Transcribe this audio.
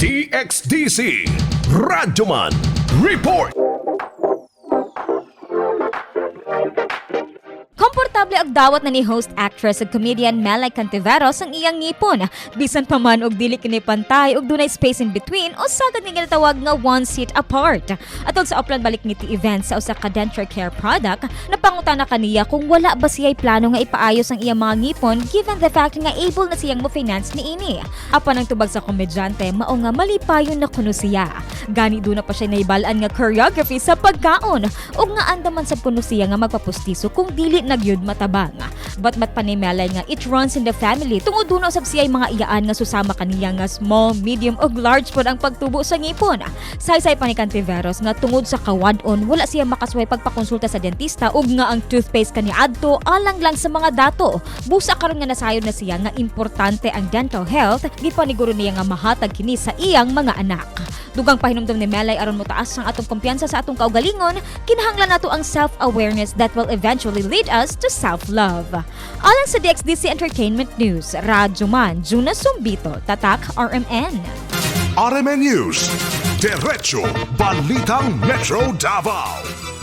DXDC RadyoMaN Report. Komportable ang dawat na ni host actress ug comedian Melai ang iyang ngipon. Bisan pa man og dili kini pantay ug dunay space in between o sagad nga ginatawag nga one seat apart. Atol sa Upland balik ngiti event sa usa ka denture care product, napangutana kaniya kung wala ba siya'y plano nga ipaayos ang iyang mga ngipon given the fact nga able na siyang mo-finance niini. Apan ang tubag sa komedyante mao nga malipayon na kuno siya. Gani do na pa siya naibalaan nga choreography sa pagkaon ug nga andaman sa kuno siya nga magpapustiso kung dili nagyud matabang. Batbat pa ni Melai nga it runs in the family tungod duno sab siya'y mga iyaan nga susama kaniya nga small, medium ug large pod ang pagtubo sa ngipon. Saysay pa ni Cantiveros nga tungod sa kawadon wala siya makasway pagpakonsulta sa dentista ug nga ang toothpaste kaniadto alang lang sa mga dato. Busa karon nga nasayod na siya nga importante ang dental health, gipaniguro niya nga mahatag kini sa iyang mga anak. Dugang pahinumdom ni Melai aron motaas ang atong kumpiyansa sa atong kaugalingon, kinahanglan nato ang self-awareness that will eventually lead us to self-love. Alang sa DXDC Entertainment News, RadyoMaN, Juna, Sombito, Tatak, RMN. RMN News, Diretso Balitang Metro Davao.